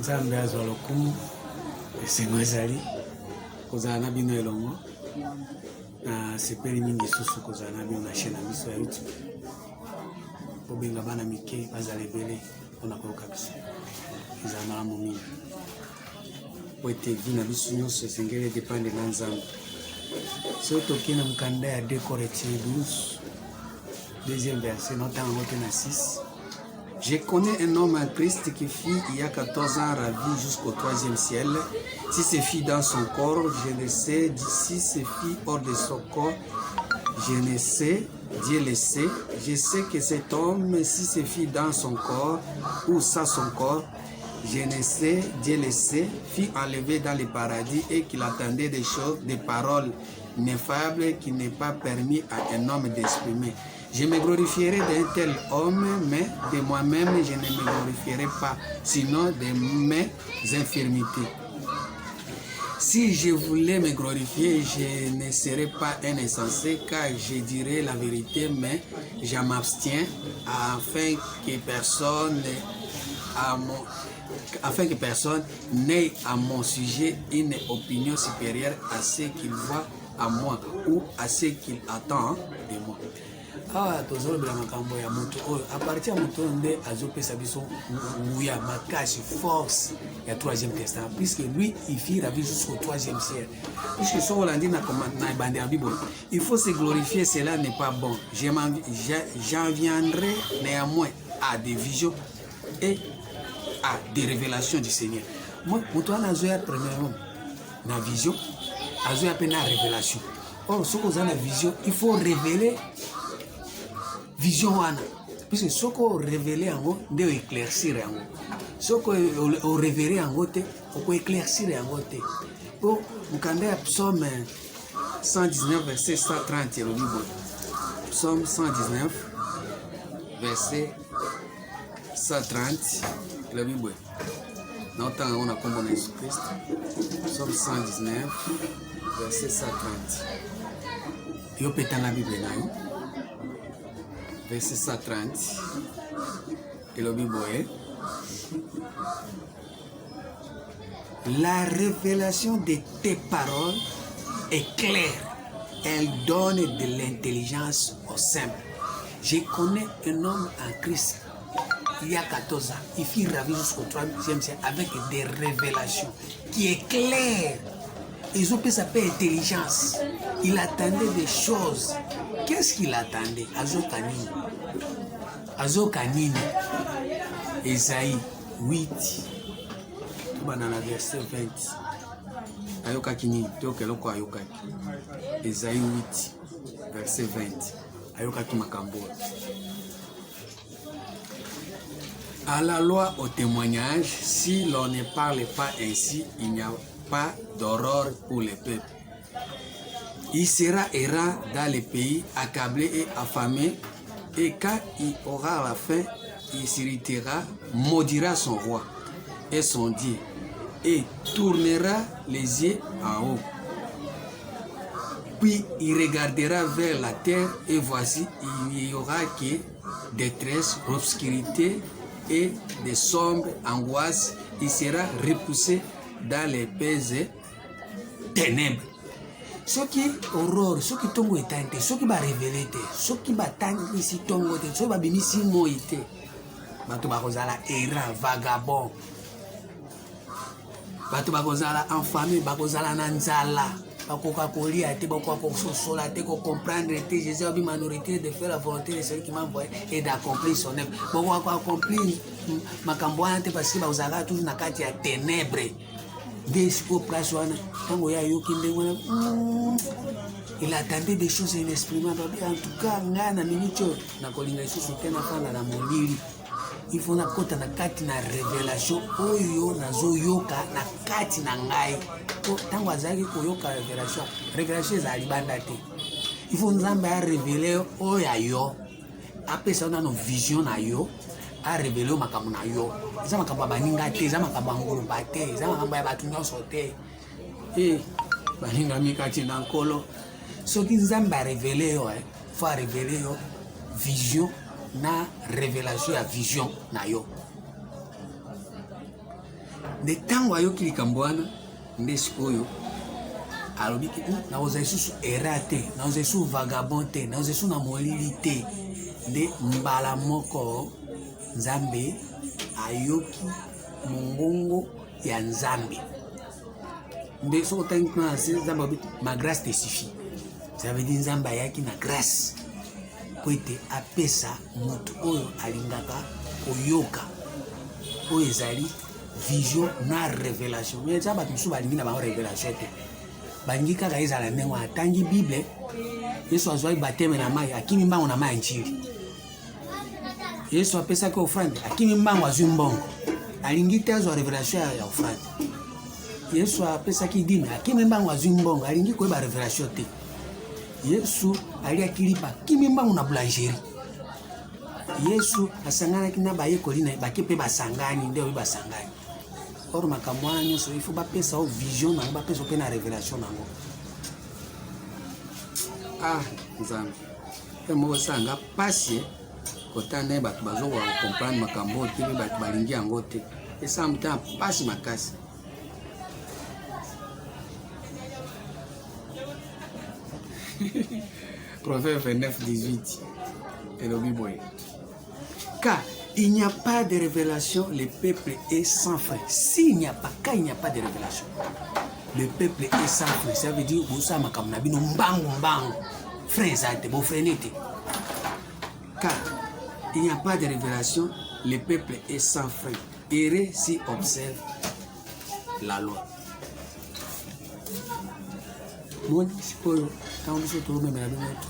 nzambe azwa lokumu esengo ezali kozala na bino elongo na sepeli mingi susu kozala na bino na chaîne na biso ya YouTube kobenga bana mike bazala ebele mpona koyoka biso ezala malamu mingi po ete vi na biso nyonso esengeli edepande na nzambe soki tokei na mokanda ya 2 Corinthiens 12 deuxième verset notango te na 6. Je connais un homme en Christ qui fut il y a 14 ans ravi jusqu'au 3e ciel. Si c'est fit dans son corps, je ne sais. Si c'est fit hors de son corps, je ne sais. Dieu le sait. Je sais que cet homme, si c'est fit dans son corps ou sans son corps, je ne sais. Dieu le sait. Fut enlevé dans le paradis et qu'il attendait des choses, des paroles ineffables qui n'est pas permis à un homme d'exprimer. Je me glorifierai d'un tel homme, mais de moi-même, je ne me glorifierai pas, sinon de mes infirmités. Si je voulais me glorifier, je ne serais pas un insensé, car je dirais la vérité, mais je m'abstiens afin que personne n'ait à mon sujet une opinion supérieure à ce qu'il voit à moi ou à ce qu'il attend de moi. Ah, tozolobela makambo ya moto oyo à partir ya moto nde azopesa biso nguya makasi force ya 3e testament puisque lui il fit la vie jusqu'au 3e ciel puisque so olandi na bande ya Bible il faut se glorifier, cela n'est pas bon. J'en viendrai néanmoins à des visions et à des révélations du Seigneur. Moi moto ana zoya premièrement na vision azoya pe na révélation. Or ce qu'on a la vision il faut révéler vision wana puisque soko révéler yango nde éclaircir yango soko o révéler yango te oko éclaircir yango te po mukanda ya psaume 119 verset 130 ya Bible. Psaume 119 verset 130 la Bible na otanga ona kombo na Yesu Christ. Psaume 119 verset 130 yo petanga Bible na yo verset 130 et le Bible est la révélation de tes paroles est claire, elle donne de l'intelligence aux simples. Je connais un homme en Christ il y a 14 ans, il fit ravi jusqu'au 3e siècle avec des révélations qui est claires. Ils ont pu s'appeler intelligence. Il attendait des choses. Qu'est-ce qu'il attendait? Azokanine. Esaïe 8. Dans la verset 20. Ayoka kini, toke loko ayoka. Esaïe 8, verset 20. Ayoka ki makambo. À la loi, au témoignage, si l'on ne parle pas ainsi, il n'y a pas d'aurore pour les peuples. Il sera errant dans les pays, accablé et affamé, et quand il aura la faim, il s'irritera, maudira son roi et son Dieu, et tournera les yeux en haut. Puis il regardera vers la terre, et voici, il n'y aura que détresse, obscurité et des sombres angoisses. Il sera repoussé dans les pays ténèbres. Ce qui est aurore, ce qui tombe est teinté, ce qui va révéler, ce qui va tendre ici tombe, ce qui va bénir ici moïté. Bato bakozala errant, vagabond. Bato bakozala enfamé, bakozala nanzala. Bakoka kolia, te bakoka kososola, te ko comprendre, te Jésus a ma minorité de faire la volonté de celui qui m'a envoyé et d'accomplir son œuvre. Bakoka accomplir makambo wana te parce que bakozala toujours na kati ya ténèbres. Il attendait des choses inexprimables. En tout cas, il faut na kota na kati na révélation oyo na zoyoka na kati na ngai ko tango azaki koyoka révélation za libanda te. Il faut nzambe a révéler oyo yo apesa na no vision na yo a révéler makambo na yo. Eza makambo baninga te, eza makambo ngolo bate, eza makambo ya batu nyonso te. Baninga mikati na nkolo. Soki nzambe a révéler yo, faut révéler yo vision na révélation ya vision na yo. de tango ayoki likambo wana nde sikoyo alobi ke nakozala lisusu era te, nakozala lisusu vagabond te, nakozala lisusu na molili te. Nde mbala moko Nzambe ayoki mongongo ya Nzambe. Nde soko tangi kuna Nzambe alobi ma grâce te suffit. Ça veut dire Nzambe ayaki na grâce po ete apesa moto oyo alingaka koyoka oyo ezali vision na révélation. Mais ça bato mosusu balingi na bango révélation te, balingi kaka ezala ndenge atangi Bible. Yesu azwaki bateme na mai, akimi mbango na mai ya njili. Yesu apesaki ofrande, akimi mbango azwi mbongo, alingi te azwa révélation ya ofrande. Yesu apesaki dîme, akimi mbango azwi mbongo, alingi koyeba révélation te. Yesu aliaki lipa, akimi mbango na boulangerie. Yesu asanganaki na bayekoli na bake mpe basangani, nde oyo basangani. Or makambo wana nyonso il faut bapesa o vision nango, bapesa mpe na révélation nango. Ah, Nzambe mpe moko esanga pasi kotanda ye bato bazokoka comprendre makambo te mpe bato balingi yango te, esala motema pasi makasi. Proverbe 29:18 elobi boye, car il n'y a pas de révélation, le peuple est sans frein. S'il n'y a pas, quand il n'y a pas de révélation, le peuple est sans frein. Ça veut dire que ça m'a comme n'abino mbango frein ça te bon frenete. Car il n'y a pas de révélation, le peuple est sans frein. Errez si observe la loi. Moi, quand nous sommes même dans le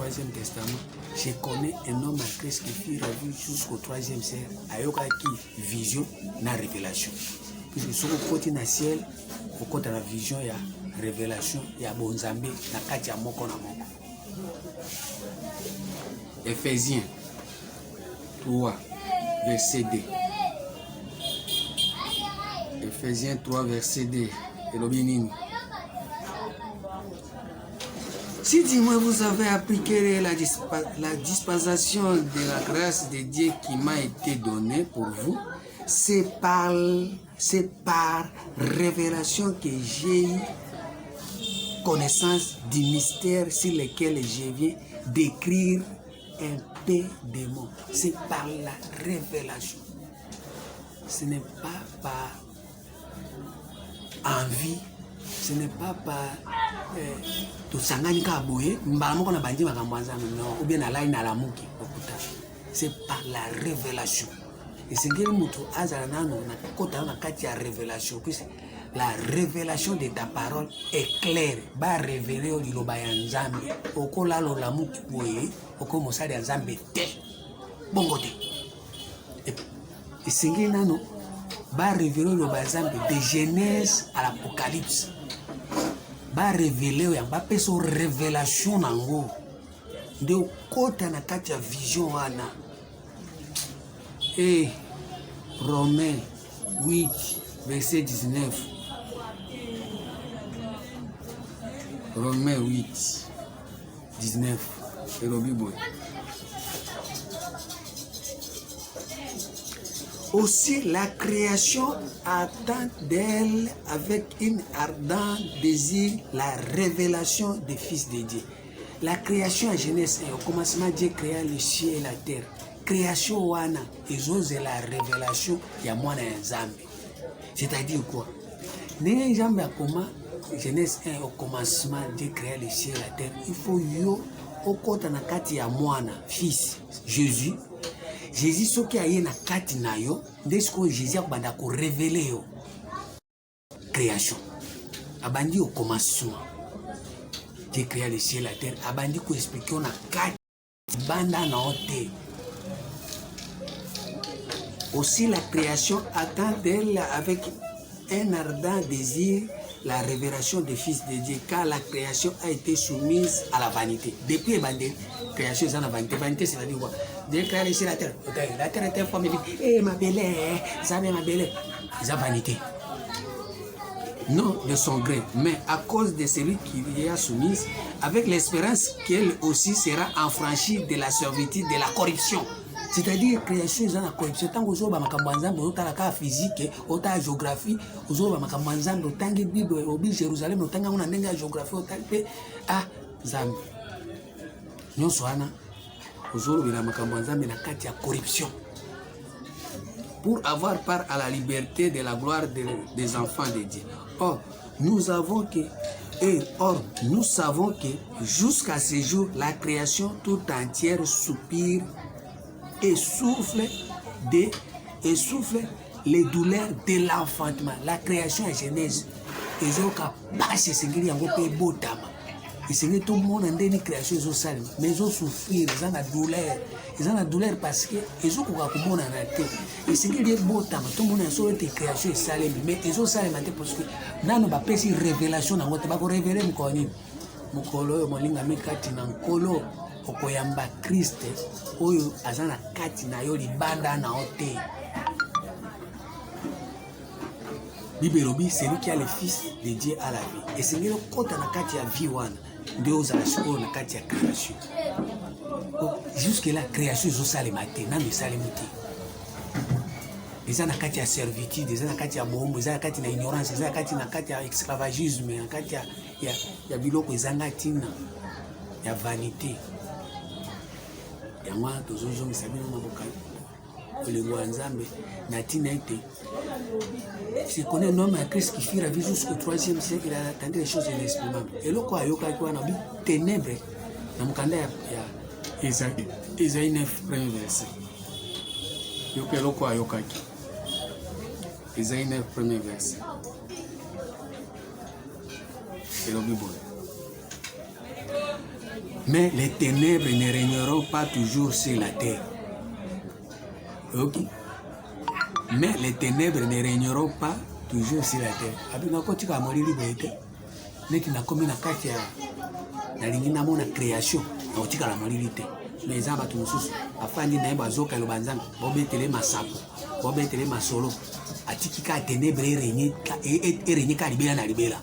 3e testament, je connais un homme en Christ qui fut revu jusqu'au 3e siècle. Ayoka qui vision na révélation. Puisque sur le côté na ciel, au côté la vision il y a révélation, il y a bonzambe na kati ya moko na moko. Ephésiens 3 verset 2. Ephésiens 3 verset 2. Elobi nini? Si dis-moi, vous avez appliqué la dispensation de la grâce de Dieu qui m'a été donnée pour vous, c'est par révélation que j'ai eu connaissance du mystère sur lequel je viens d'écrire un peu de mots. C'est par la révélation. Ce n'est pas par envie, ce n'est pas par ou bien c'est par la révélation. Et c'est que la révélation. La révélation de ta parole est claire. Va révéler au Lilobayan Nzambe. Oko la lo la muki boye. Oko mosali Nzambe te. Bongo te. Et c'est que nano va révéler au Lilobayan Nzambe de Genèse à l'Apocalypse. Va révéler au yamba peso révélation nango. De kota na kati ya vision wana. Et Romains 8 verset 19. Romains 8 19. Et le Bible. Aussi la création attend d'elle avec une ardent désir la révélation des fils de Dieu. La création à Genèse, au commencement Dieu créa le ciel et la terre. Création wana, ils ont la révélation ya mwana ya Nzambe. C'est-à-dire quoi? Né Nzambe a comment Genèse 1 au commencement Dieu créa le ciel et la terre. Il faut yo okota na kati ya mwana fils Jésus. Jésus soki aye na kati na yo, ndesko Jésus akobanda ko révéler yo. Création. Abandi au commencement. Dieu créa le ciel et la terre. Abandi ko expliquer na kati banda na ote. Aussi la création attend d'elle avec un ardent désir la révélation des fils de Dieu, car la création a été soumise à la vanité. Depuis la création, c'est la vanité. Vanité, c'est-à-dire quoi? Dieu créa le ciel et la terre. La terre était formée. Eh, ma belle, ça ma belle. C'est la vanité. Non de son gré, mais à cause de celui qui y a soumise, avec l'espérance qu'elle aussi sera affranchie de la servitude, de la corruption. C'est-à-dire création eza na corruption tango ozoba makambo nzambe otala ka physique otala géographie ozoba makambo nzambe otangi bible obi Jérusalem otanga na ndenge ya géographie otali pe nzambe nyonso wana ozolobela makambo nzambe na kati ya corruption pour avoir part à la liberté de la gloire des enfants de Dieu. Or nous savons que jusqu'à ce jour la création tout entière soupire et souffle les douleurs de l'enfantement. La création est Genèse. Et c'est pas ce que yango pe botama. Et c'est que tout le monde a une création zo salim, mais ils ont souffrir, ils ont la douleur. Ils ont la douleur parce que ils ont quoi comme on a raté. Et c'est que les botama, tout le monde a sur une création salim, mais ils ont salim parce que nano ba pesi révélation na ngote ba ko révéler mukoni. Mukolo molinga mikati na nkolo okoyamba Christ oyo azana kati na yo libanda na ote. Bibelobi, c'est lui qui a le fils de Dieu à la vie. Et c'est lui qui a la kati ya vie wana. Ndio uzalashiko na kati ya création. Jusque là création zo salemate na me salemate. Eza na kati ya servitude, eza na kati ya bombo, eza na kati na ignorance, eza na kati ya esclavagisme, na kati ya biloko ezanga tina ya vanité. Yango tozozongisa bino maboka olengo nzambe na tina ete c'est qu'on est un homme à Christ qui fit la vie jusqu'au 3e siècle, il a attendu les choses inexprimables. Et là, quoi, il y a des ténèbres. Dans le candidat, il y a Isaïe 9, premier verset. Il y a quoi, Isaïe 9, premier verset. C'est le Bible. Mais les ténèbres ne régneront pas toujours sur la terre. Ok? Mais les ténèbres ne régneront pas toujours sur la terre. Abina ko tika molili boyete. Neki na komi na kati ya na lingina mona création. Na tika la molili te. Mais za batu mususu afandi na yeba zoka lo banzanga. Bobetele masapo. Bobetele masolo. Atiki ka ténèbres régner ka libela na libela.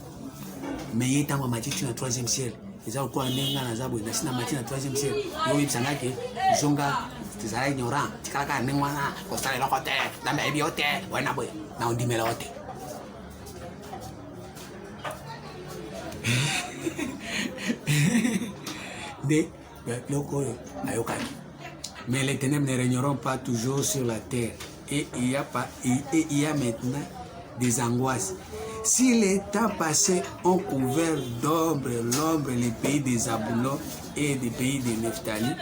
Mais yeta ma matiti na 3e siècle. Eza ko ndenga na zabo na sina matiti na 3e siècle. Yo yipsanga ke zonga tizala ignorant tikaka nengwana kostale lokote na mebi ote wana boy na ondimela ote de loko ayokaki. Mais les ténèbres ne régneront pas toujours sur la terre et il y a maintenant des angoisses. Si les temps passés ont couvert d'ombre les pays des Zabulon et des pays de Nephtali,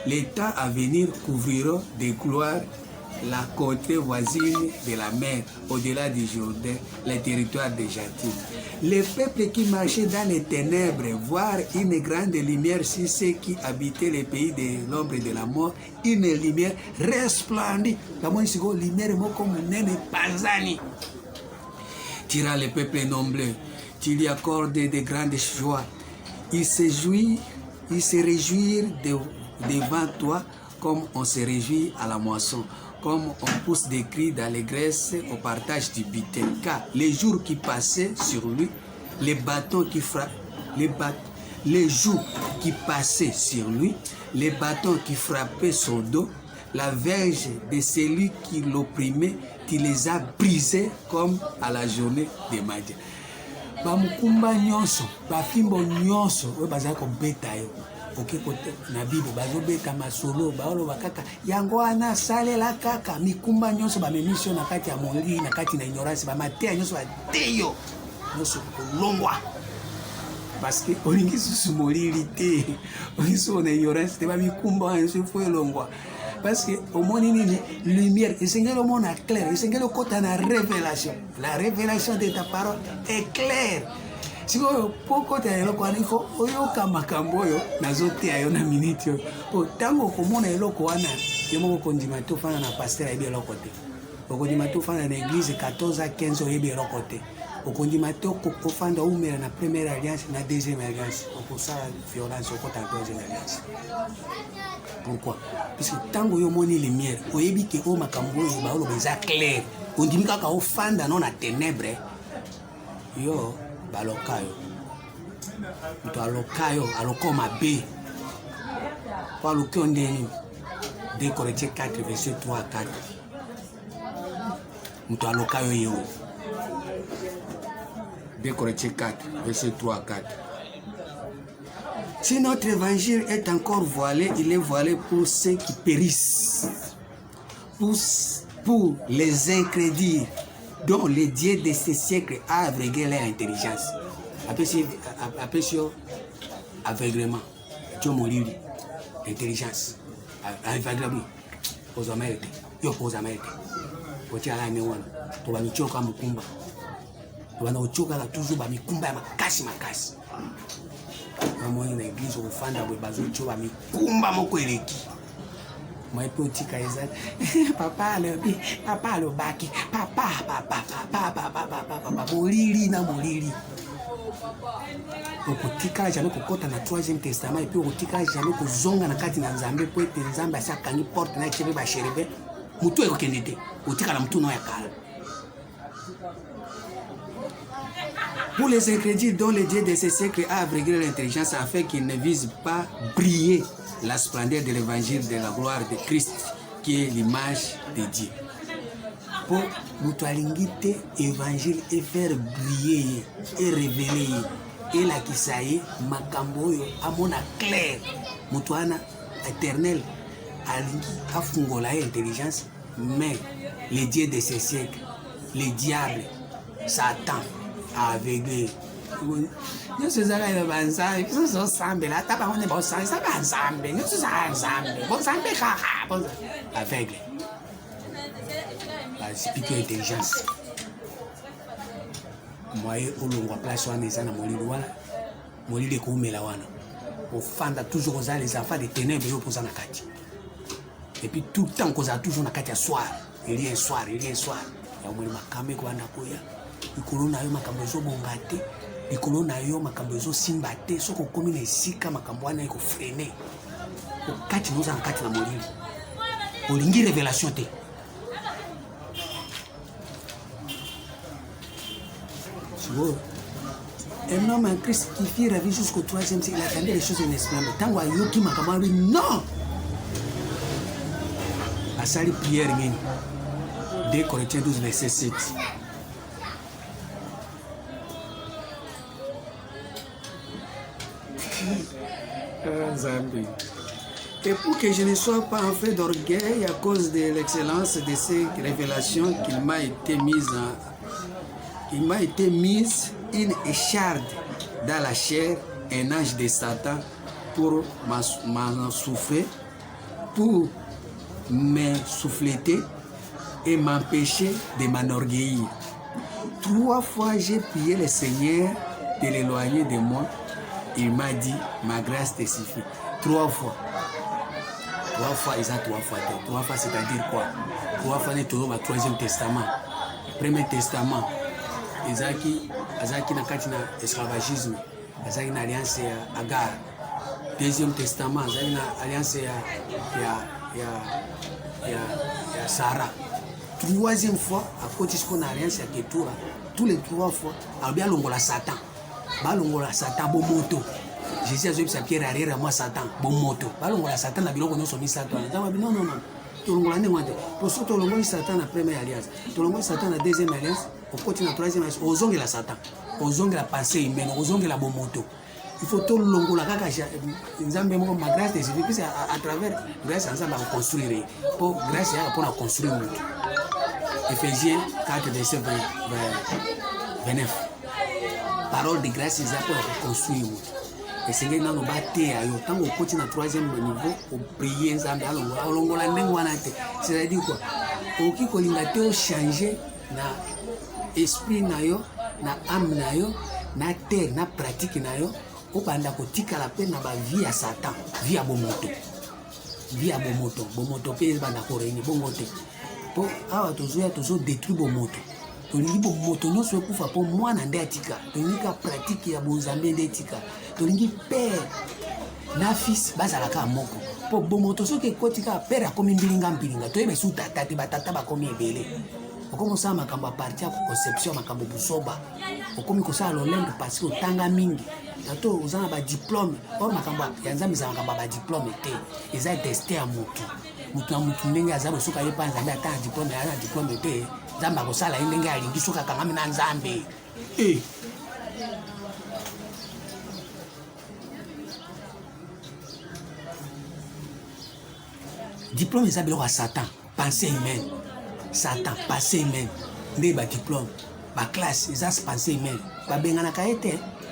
les temps à venir couvriront de gloire la contrée voisine de la mer, au-delà du Jourdain, les territoires des gentils. Les peuples qui marchaient dans les ténèbres voient une grande lumière sur ceux qui habitaient les pays de l'ombre et de la mort, une lumière resplendie. Tira le peuple nombreux, tu lui accordes de grandes joies. Il se réjouit devant toi comme on se réjouit à la moisson, comme on pousse des cris d'allégresse au partage du butin. Car les jours qui passaient sur lui, les bâtons qui frappaient son dos, la verge de celui qui l'opprimait, tu les as brisés comme à la journée de Madian. Bamukumba nyonso, bafimbo nyonso, we bazali kobeta yo. Ok kote na Bible bazobeta masolo, baolo bakaka yango ana salela kaka mikumba nyonso ba memission na kati ya molili na kati na ignorance ba matea nyonso ba teyo. Nyonso kolongwa. Parce que olingi susu molili te. Olingi na ignorance te ba mikumba nyonso fo elongwa. Parce que au monde nini lumière et c'est le monde clair et c'est le côté na révélation. La révélation de ta parole est claire. Si vous pouvez le voir, il faut oyoka makambo yo nazote ayo na minute yo. Tango komona eloko wana yemo kondima to fana na pasteur ebi eloko te. Okondima to fana na église 14 à 15 ebi eloko te. Okondima to kofanda umela na première alliance na deuxième alliance. Pour ça violence au côté de deuxième alliance. Pourquoi? Parce que tango yo moni lumière, oyebi ke o makambo yo ba olo beza clair. Ondimi kaka o fanda non na ténèbres. Yo balokayo. Mtu alokayo alokoma be. Kwa lokyo ndeni. 2 Corinthiens 4 verset 3 à 4. Mutu aloka yo yo. 2 Corinthiens 4 verset 3 à 4. Si notre évangile est encore voilé, il est voilé pour ceux qui périssent, pour les incrédules, dont les dieux de ce siècle a aveuglé leur intelligence. Après sur aveuglement, tu moliri, intelligence, aveuglement, aux Américains, yo aux Américains. Pour tirer la mémoire, pour va nous choquer mukumba, pour va nous choquer toujours ba mikumba makasi. Moi na église au fanda bwe bazo choba mikumba moko eleki. Moi petit kaisa papa le baki papa bolili na bolili. Okotika jamais kokota na 3e testament et puis okotika jamais kozonga na kati na Nzambe po ete Nzambe asakangi porte na chebe ba sherebe mutu ekokende te otika na mutu no ya kala. Pour les incrédules dont le Dieu de ce siècle a aveuglé l'intelligence afin qu'ils ne visent pas briller la splendeur de l'évangile de la gloire de Christ qui est l'image de Dieu. Pour mutualingite évangile et faire briller et révéler et la kisaye makambo yo amona clair mutuana éternel alingi afungola intelligence mais les dieux de ce siècle, les diables, Satan aveuglé. Nous sommes allés au Banzai, nous sommes ensemble, là, t'as pas on est bon sang, ça va ensemble, nous sommes ensemble, bon sang, aveugle. Explique intelligence. Moi, au long de place, on est à Molili de Koumela wana. Au fanda toujours aux les enfants des ténèbres pour ça na kati. Et puis tout le temps qu'on a toujours na kati à soir, il y a soir. Ya mwili makame kwa nakoya. Ikolo na yo makambo zo bongate, ikolo na yo makambo zo simbate, soko komi na esika makambo wana iko freiner. Okati nous en kati na Molili. Olingi révélation te. Un homme en Christ qui fit ravi jusqu'au 3e siècle, il attendait les choses inexplicables. Tango ayoki makambo lui non. Asali prière ngini. 2 Corinthiens 12 verset 7. Et pour que je ne sois pas en fait d'orgueil à cause de l'excellence de ces révélations qu'il m'a été mise une écharde dans la chair, un ange de Satan pour m'ensouffler, pour me souffleter et m'empêcher de m'enorgueillir. 3 fois j'ai prié le Seigneur de l'éloigner de moi. Il m'a dit, ma grâce te suffit. 3 fois. 3 fois, ils ont 3 fois. 3 fois, c'est-à-dire quoi? 3 fois, nous sommes au 3e testament. 1er testament. Ezaki na kati na esclavagisme. Ezaki na alliance ya Agar. 2e testament. Ezaki na alliance ya Sarah. 3e fois, à côté de ce qu'on a alliance ya Ketura, tous les 3 fois, a bien longola Satan. Balongola Satan bon moto. Jésus a dit que Pierre arrière à moi Satan bon moto. Balongola Satan na biloko no somi Satan. Non. Tolongola ne wande. Pour ça tolongola Satan na première alliance. Tolongola Satan na deuxième alliance. Au côté na troisième alliance. Ozonge la Satan. Ozonge la pensée humaine. Ozonge la bon moto. Il faut tolongola kaka nzambe moko ma grâce des puis à travers grâce ensemble à construire. Pour grâce ya pour construire moto. Éphésiens 4 verset 29. Parole de grâce, ils appellent à construire. Et c'est que nous avons battu à yo. Tant qu'on continue à 3e niveau, on prie ensemble. C'est-à-dire quoi? Au qui qu'on a changer na esprit na yo, na âme na yo, na terre, na pratique na yo, au banda ko tika la peine na ba vie à Satan, vie à bomoto. Vie à bomoto, bomoto pèse banda ko réuni bomoto. Pour awa toujours détruire bomoto. Tolingi bo moto no so kufa po mwana nde atika tolingi ka pratique ya bonzambe nde atika tolingi père na fils bazalaka moko po bo moto so ke kotika père akomi mbilinga to yebe su tata te batata bakomi ebele okomo sa makambo partir conception makambo busoba okomi ko sa lolendo parce que otanga mingi tato uzana ba diplôme or makambo ya nzambe za makambo ba diplôme te eza testé ya moto mutu ndenge aza soka ye pa nzambe ata diplôme te nzambe akosala ye ndenge alingi soki akangami na nzambe. Diplôme eza biloko ya Satan, pensée humaine. Satan, pensée humaine. Nde ba diplôme, ba classe eza pensée humaine. Ba benganaka ye te.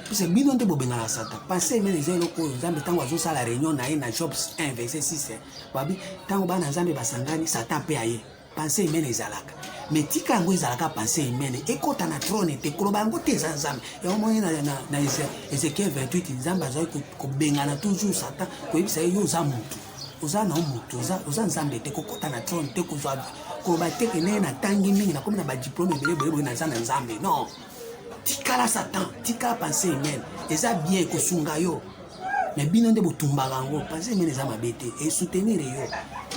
Parce que bino nde bobengana Satan. Pensée humaine eza eloko oyo nzambe ntango azosala réunion na ye na Job 1 verset 6. Babi ntango bana nzambe basangani Satan mpe aye. Pensée humaine ezalaka. Mais tika yango ezalaka pensée humaine ekota na trône te koloba yango te eza nzambe. Yango na Ézéchiel 28 nzambe azali kobengana toujours Satan koyebisa ye yo oza mutu. Oza na mutu, oza nzambe te kokota na trône te kozwa koloba te kene na tangi mingi na komi na ba diplôme ebele na za na nzambe. Non. Tikala Satan, tikala pensée humaine. Eza bien kosunga yo. Mais bino nde botumbaka yango, pensée humaine eza mabe te et soutenir yo.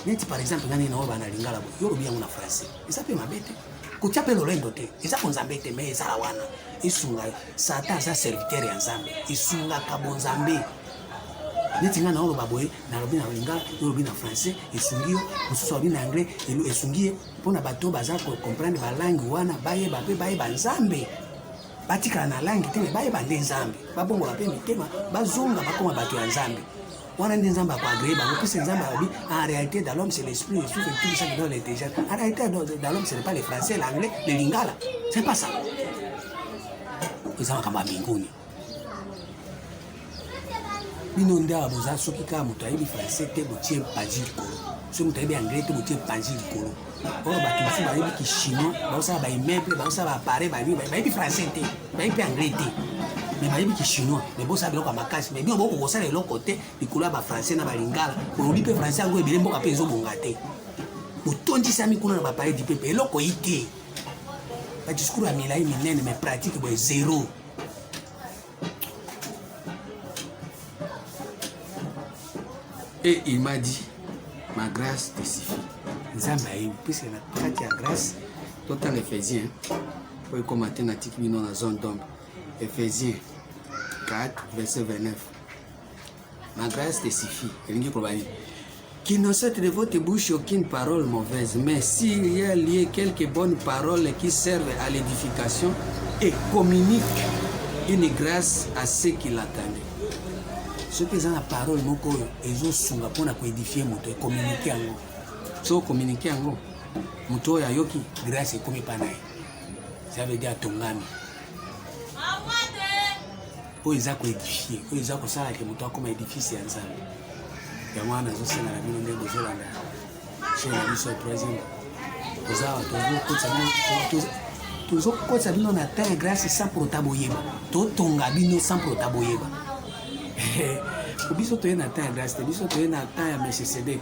Neti par exemple ngani na oba na lingala bo, yo lobi yango na français. Eza pe mabe te. Kotia pe lolendo te. Eza ko nzambe te mais eza la wana. Esunga yo. Satan eza serviteur ya nzambe. Esunga ka bon nzambe. Neti ngana oloba boye na lobi na lingala, yo lobi na français, esungi yo, mosusu lobi na anglais, esungi ye mpona bato baza ko comprendre ba langue wana bayeba pe bayeba nzambe. Batikala na langue te bayeba nde nzambe. Babongola pe mitema bazonga bakoma bato ya nzambe. Wana nde nzambe akoagree bango puisque nzambe alobi en réalité dans l'homme c'est l'esprit et tout ça qui donne l'intelligence. En réalité dans l'homme ce n'est pas le français, l'anglais, le lingala. C'est pas ça. Eza makambo ya mbinguni. Bino nde aboza soki kaka moto ayebi français te botie panzi likolo. Soki moto ayebi anglais te botie panzi likolo. Oyo bato mosusu bayebi ki chinois baosala baimmeuble baosala baappareil bayebi français te bayebi mpe anglais te mais bayebi ki chinois mais bosala biloko ya makasi mais bino bokokosala eloko te likolo ya bafrançais na balingala olobi mpe français yango ebele mboka mpe ezobonga te botondisami kuna na baappareil di pepe eloko yi te badiscours ya milai minene mais pratique boye zéro. Et il m'a dit, ma grâce te suffit. Nzambe ayebi puisque na kati ya grâce total Éphésiens pour commenter na tiki bino na zone d'ombre. Éphésiens 4 verset 29. Ma grâce te suffit. Elingi probani. Qu'il ne sorte de votre bouche aucune parole mauvaise, mais s'il y a lié quelques bonnes paroles qui servent à l'édification et communiquent une grâce à ceux qui l'attendent. Ce que c'est la parole moko ezosunga pona ko édifier moto et communiquer yango. So communiquer yango moto ya yoki grâce ekomi pa naye. Ça veut dire tongami. O eza ko édifier, o eza ko sala ke moto akoma édifice ya nzambe. Ya mwana zo sala na bino ndenge bozolanda. Chez la mission troisième. Oza tozo kotsa bino na ta grâce sans protaboyeba. To tonga bino sans protaboyeba. Biso toye na temps ya grâce, biso toye na temps ya Melchisedec,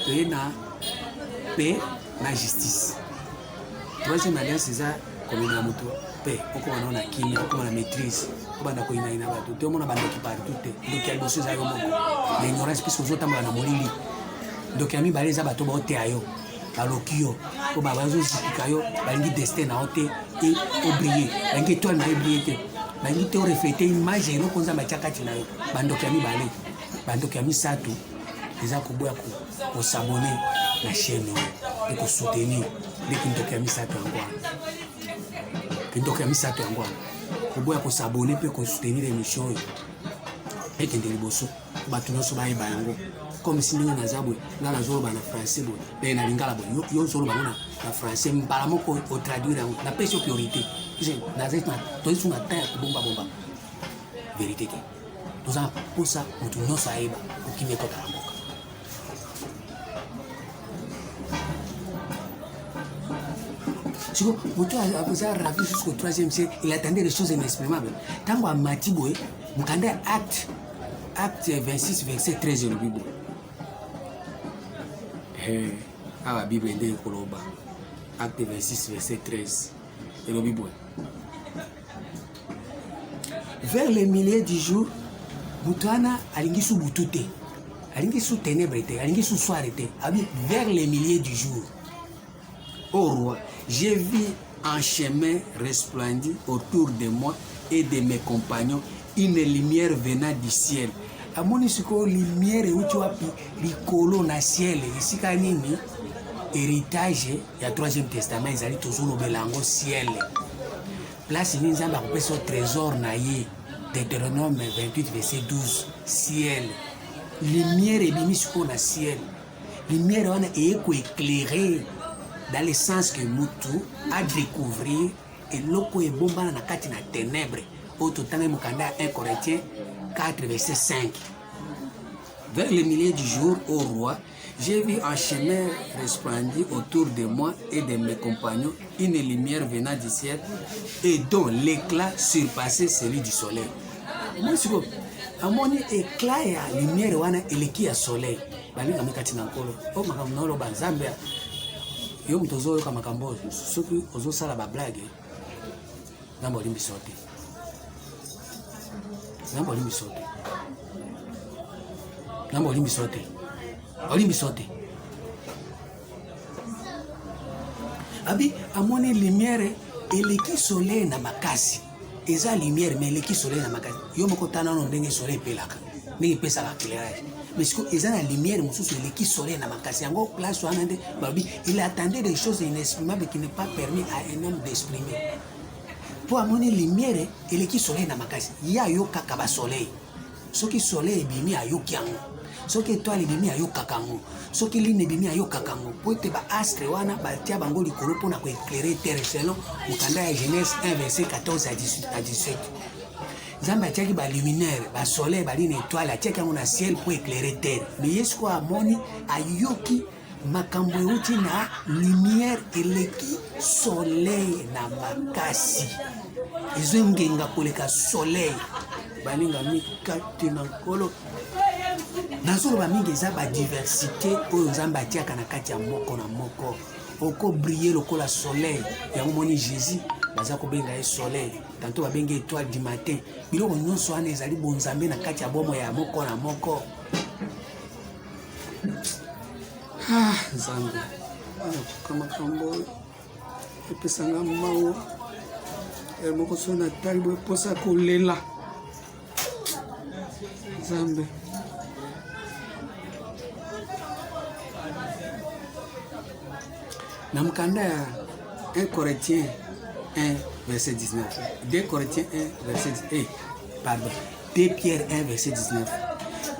toye na paix na justice. Troisième alliance eza komina moto paix, okoma na kimia, okoma na maîtrise, okoma na koina ina bato, te omona bandoki partout te, ndoki ya liboso eza yo moko. Na ignorance puisque ozotambola na molili. Ndoki ya mibale eza bato baoteya yo, baloki yo, po bazozipika yo, balingi destin na yo te, e obriller, balingi étoile na yo briller te. Bangi te refléter image eloko nzambe atiakati na yo bandoki ya mibale bandoki ya misato eza koboya kosabone na chaîne oyo e kosoutenir ndeki ndoki ya misato yango wana ndoki ya misato yango wana koboya kosabone mpe kosoutenir émission oyo ekende liboso bato nyonso bayeba yango comme si ndenge naza boye nga nazoloba na français boye mpe na lingala boye yo ozoloba ngo na français mbala moko otraduire yango napesi yo priorité toyesu na temps ya kobombabomba vérité te toza mposa moto nyonso ayeba okimi ekota na mboka. Siko moto aza ravi jusqu'au 3e siècle, il attendait des choses inexprimables. Tango amati boye mokanda acte 26 verset 13 elobi boye awa bible nde ekoloba acte 26 verset 13 elobi boye vers les milliers du jour moto wana alingi su butu te alingi su ténèbre te alingi su soir te abi vers les milliers du jour. Ô roi, j'ai vu un chemin resplendir autour de moi et de mes compagnons une lumière venant du ciel amoni siko lumière uti wapi likolo na ciel esika nini héritage ya 3e testament ezali tozolobela yango ciel place nini nzambe akopesa o trésor na ye Deutéronome 28 verset 12 ciel lumière ebimi siko na ciel lumière wana ekoéclairer dans le sens que mutu a découvrir eloko ebombana na kati na ténèbre oyo totanga mokanda ya 1 Corinthiens 4 verset 5. Vers le milieu du jour, ô roi, j'ai vu un chemin resplendir autour de moi et de mes compagnons une lumière venant du ciel et dont l'éclat surpassait celui du soleil. Moi, c'est comme amoni éclat ya lumière wana eleki ya soleil. Balinga mikati na nkolo. O makambo no ba Zambia. Yo mtozo yo kama kambo. Soki ozo sala ba blague. Ngambo limbi sote. Ngambo limbi sote. Ngambo limbi sote. Olimbi sote. Abi amoni lumière eleki soleil na makasi. Eza lumière mais eleki soleil na makasi. Yo moko tana no ndenge soleil pelaka. Ndenge pesa ka éclairage. Mais siko eza na lumière mususu eleki soleil na makasi. Yango place wana nde babi il attendait des choses inexprimables qui n'est pas permis à un homme d'exprimer. Pour amoni lumière eleki soleil na makasi. Ya yo kaka ba soleil. Soki soleil ebimi ayoki yango. Soki étoile ebimi ayokaka yango. Soki lune ebimi ayokaka yango. Po ete ba astre wana batia bango likolo mpona koéclairer terre selon mokanda ya Genèse 1 verset 14 à 17. Nzambe atiaki baluminaire basoleil baline étoile atiaki yango na ciel po éclairer terre. Mais yesu ko amoni ayoki makambo euti na lumière eleki soleil na makasi ezongenga koleka soleil balinga mikati na nkolo nazoloba mingi eza badiversité oyo nzambe atiaka na kati ya moko na moko oko briller lokola soleil yango moni Jésus baza kobenga ye soleil tanto babenga étoile du matin biloko nyonso wana ezali bonzambe na kati ya bomo ya moko na moko. Nzambe kama kambo epesanga mawa moko so na tali boye posa kolela Nzambe. Na mkanda ya 1 Corinthiens 1 verset 19. 2 Corinthiens 1 verset 10. Pardon. 2 Pierre 1 verset 19.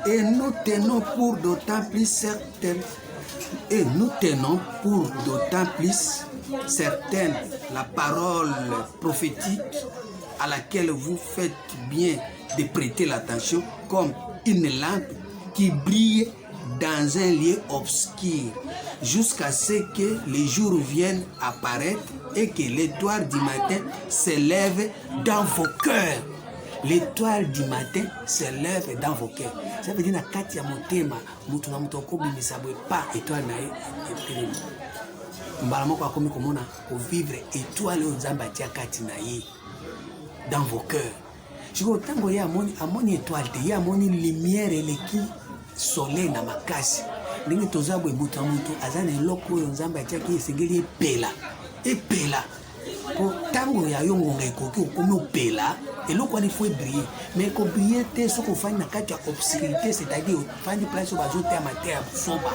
Et nous tenons pour d'autant plus certaines la parole prophétique à laquelle vous faites bien de prêter l'attention comme une lampe qui brille dans un lieu obscur jusqu'à ce que les jours viennent apparaître et que l'étoile du matin s'élève dans vos cœurs. L'étoile du matin s'élève dans vos cœurs. Ça veut dire na kati ya motema mutu na mutu okobimisa boye pa étoile na ye epelemi. Mbala moko akomi komona ko vivre étoile oyo Nzambe atia kati na ye dans vos cœurs. Siko tango ye amoni étoile te ye amoni lumière eleki soleil na makasi. Ndenge toza boye mutu na mutu aza na eloko oyo Nzambe atiaki esengeli epela po tango ya yo ngonga ekoki okomi opela eloko wana faut briller mais ko briller te soko fani na kati ya obscurité c'est-à-dire fani place oyo bazoteya mate ya soba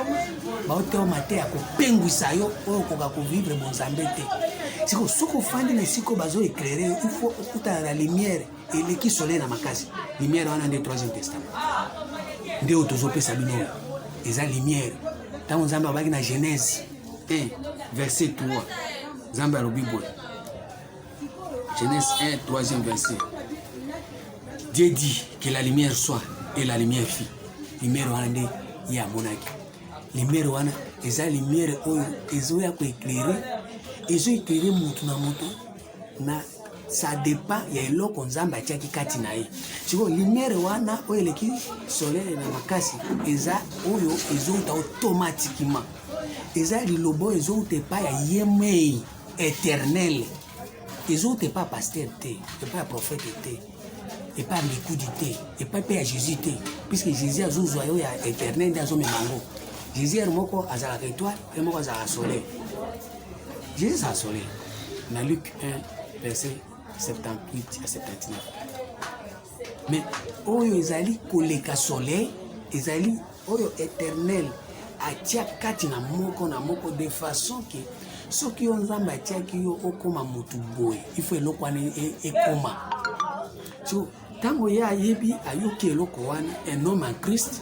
baoteya mate ya kopengwisa yo oyo okoka kovivre bonzambe te siko soko fani na esiko bazoéclaire il faut okutana na lumière eleki soleil na makasi lumière wana nde 3e testament nde oyo tozopesa bino eza lumière ntango Nzambe abaki na Genèse 1 verset 3 Nzambe alobi boye Genèse 1 3e verset. Dieu dit que la lumière soit et la lumière fit. Lumière wana nde ya monaki. Lumière wana eza lumière oyo ezoya ko éclairer mutu na mutu na ça dépend ya eloko Nzambe atiaki kati na ye. Siko lumière wana oyo eleki soleil na makasi eza oyo ezouta automatiquement. Eza lilobo ezouta epai ya yemei éternel. Les autres pas pasteur et pas prophète et pas liquidité et pas à Jésus puisque Jésus a zozoyo ya éternel dans son mango. Jésus est moko azala étoile et moko azala soleil. Jésus a soleil. Dans Luc 1 verset 78 à 79. Mais oyo ezali koleka soleil, ezali oyo éternel atia kati na moko de façon que soki yo nzambe atiaki yo okoma motu boye, il faut eloko wana ekoma. So tango ye ayebi ayoki eloko wana, un homme en Christ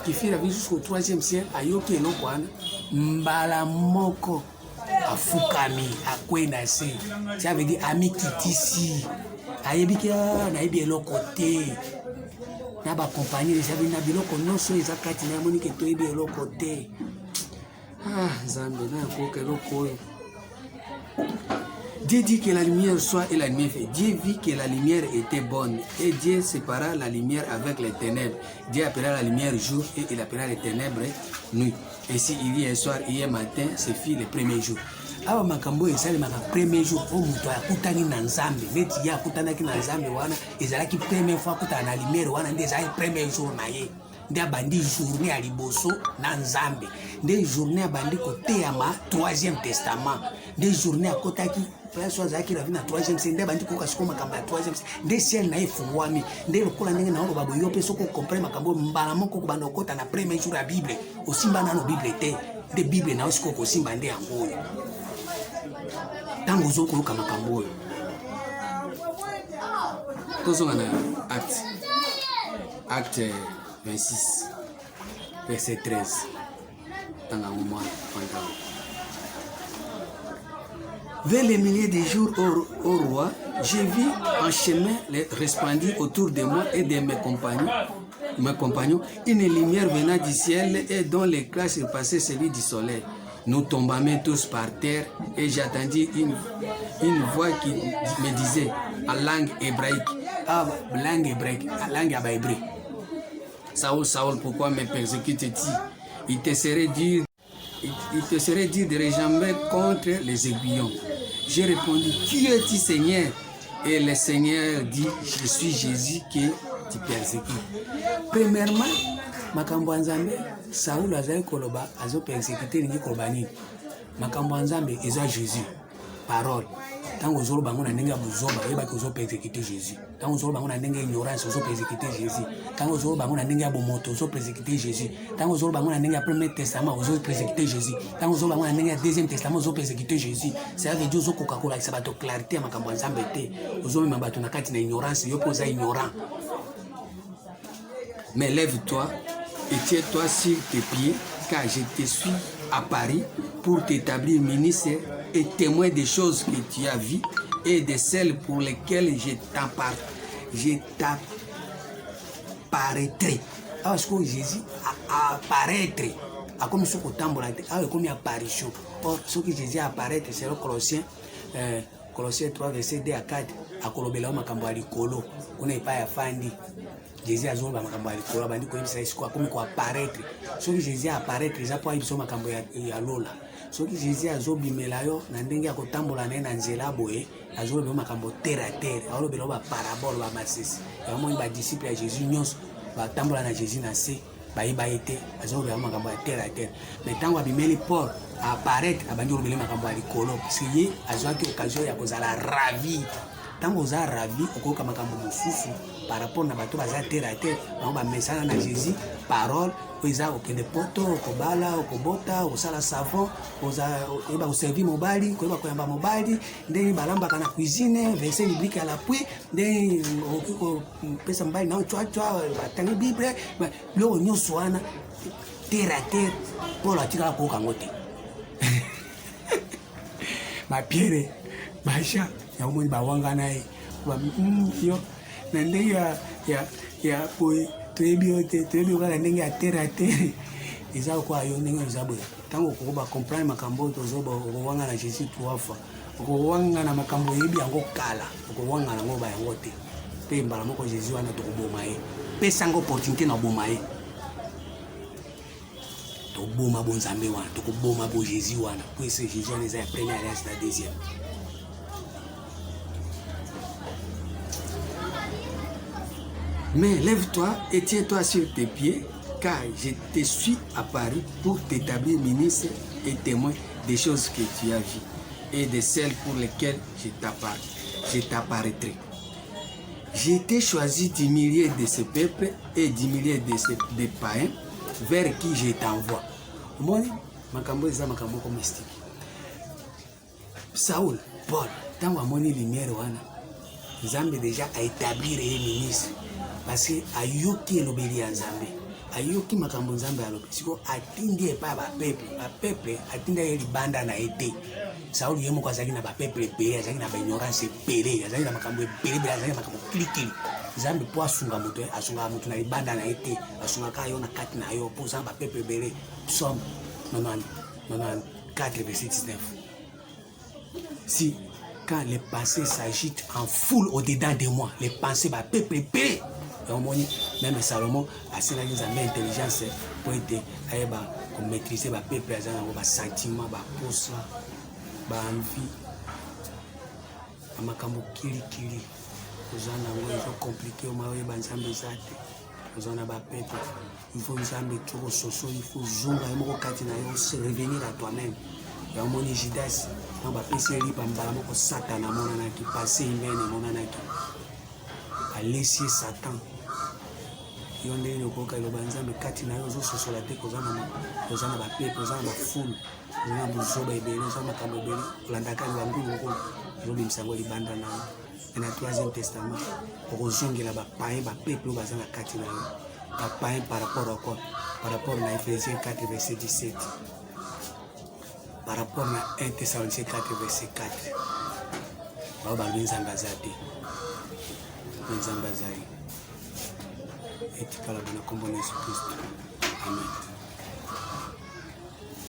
qui fit la vie jusqu'au 3e siècle, ayoki eloko wana, mbala moko afukami akwenda se. Ça veut dire ami kitisi. Ayebi ki nayebi eloko te. Na ba compagnie les amis na biloko nyonso eza kati na moni ke toyebi eloko te. Nzambe na koka eloko oyo. Dieu dit que la lumière soit et la lumière fait. Dieu vit que la lumière était bonne et Dieu sépara la lumière avec les ténèbres. Dieu appela la lumière jour et il appela les ténèbres nuit. Et si hier soir, hier matin, ce fut le premier jour. Awa makambo esali maka premier jour o muto akutani na nzambe neti ya akutanaki na nzambe wana ezalaki premier fois akutana na lumière wana nde ezali premier jour na ye nde abandi journée ya liboso na nzambe nde journée abandi koteyama 3e testament nde journée akotaki place azalaki na vie na 3e siècle nde abandi koyoka sikoyo makambo ya 3e siècle nde ciel na ye efungwami nde lokola ndenge na oloba boye yo mpe soki okomprendre makambo mbala moko kobanda okota na premier jour ya bible osimba nano bible te nde bible na yo sikoyo kosimba nde yango oyo tango ozo koyoka makambo oyo tozonga na acte 26 verset 13 tanga ngomwa kwanga vers les milliers de jours au roi, j'ai vu en chemin resplendir autour de moi et de mes compagnons une lumière venant du ciel et dont l'éclat surpassait celui du soleil. Nous tombâmes tous par terre et j'attendis une voix qui me disait en langue hébraïque, en langue hébraïque. Saoul, Saoul, pourquoi me persécutes-tu? Il te serait dit de réjamber contre les aiguillons. J'ai répondu, qui es-tu, Seigneur? Et le Seigneur dit, je suis Jésus que tu persécutes. Premièrement, makambo nzambe Saoul azali koloba azo persécuter ningi koloba nini makambo nzambe eza Jésus parole tango ozoloba ngo na ndenge ya buzoba yeba ko zo persécuter Jésus tango ozoloba ngo na ndenge ya ignorance zo persécuter Jésus tango ozoloba ngo na ndenge ya bomoto zo persécuter Jésus tango ozoloba ngo na ndenge ya premier testament zo persécuter Jésus tango ozoloba ngo na ndenge ya deuxième testament zo persécuter Jésus ça veut dire zo kokakola kisa bato clarté makambo nzambe te ozomema bato na kati na ignorance yo poza ignorant. Mais lève-toi et tiens-toi sur tes pieds, car je te suis à Paris pour t'établir ministre et témoin des choses que tu as vues et de celles pour lesquelles je t'apparaîtrai. Alors, ce que Jésus apparaître, a comme ce qu'on tambour, comme apparition. Or, ce que Jésus apparaître, c'est le Colossiens 3, verset 2 à 4. A kolobela makambo ya likolo, kuna ipa ya fandi. Jésus a zomba makambo ya likolo, bandi ko yebisa isiko akomi ko apparaître. Soki Jésus apparaître, eza po ayibiso makambo ya lola. Soki Jésus azobimela yo na ndenge ya kotambola na ye na nzela boye, azolobela makambo terre à terre, azolobela ba parabole ba masisi. Ya mo ba disciple ya Jésus nyonso ba tambola na Jésus na se, ba yeba ete azolobela makambo ya terre à terre. Mais tango abimeli Paul apparaître, abandi olobela makambo ya likolo, parce que ye azwaki occasion ya kozala ravi. Tango oza ravi okoyoka makambo mosusu par rapport na bato baza terre à terre bango bamesana na Jésus parole oyo eza okende poto okobala okobota okosala savon oyeba koservi mobali koyeba koyamba mobali ndenge balambaka na cuisine verset biblique à l'appui ndenge okoki kopesa mobali nao cwacwa batangi bible biloko nyonso wana terre à terre Paul atikala koyoka yango te Pierre Basha ya umoni bawanga naye yo na ndenge ya boye toyebi kaka ndenge ya terre à terre eza kwa yo ndenge eza boye tango okoba comprendre makambo tozoba okowanga na Jésus 3 fois okowanga na makambo oyebi yango kala okowanga nango ba yango te mpe mbala moko Jésus wana tokoboma ye pesa yango opportunité na oboma ye toboma bonzambe wana tokoboma bo Jésus wana po ese Jésus wana eza ya première alliance na deuxième. Mais lève-toi et tiens-toi sur tes pieds, car je te suis à Paris pour t'établir ministre et témoin des choses que tu as vues et de celles pour lesquelles je t'apparaîtrai. j'ai été choisi du milieu de ce peuple et du milieu des païens vers qui je t'envoie. Moni makambo eza makambo ko mystique. Saul, Paul, tant que moni lumière wana, Nzambe déjà a établi les ministres parce que ayoki elobeli ya Nzambe. Ayoki makambo Nzambe alobi. Siko atindi epa ba peuple atinda yeli banda na ete. Saul yemo kwa zaki na ba peuple pele, zaki na ba ignorance pele, zaki na makambo pele, zaki na makambo klikili. Nzambe po asunga mutu na libanda na ete, asunga ka yo na kati na yo po zamba peuple pele. Psaume 94 verset 19. Si quand les pensées s'agitent en foule au-dedans de moi, les pensées va peuple pele. Même Salomon a sénagé sa main intelligence pour être pour maîtriser le peuple, les sentiments, les pousses, les envies, les makambo kili. Ils ont compliqué, ils ont peuple. Il faut il faut zunga, il faut revenir à toi-même. Il y a un Judas, il y a un Satan, qui passe humaine, a laissé Satan. Yonde le koka le banza me kati na yo zo sosola te kozana ba pepe kozana ba foule kozana buzoba ebele kozana makambo ebele landaka ni bangu ko zo bimsango libanda na troisième testament okozongela ba païen ba pepe o bazana kati na yo ba païen par rapport à Ephésiens 4 verset 17 par rapport à 1 Thessaloniciens 4 verset 4 ba nzamba zate nzamba zai etikala bana kombo na Yesu Kristo. Amen.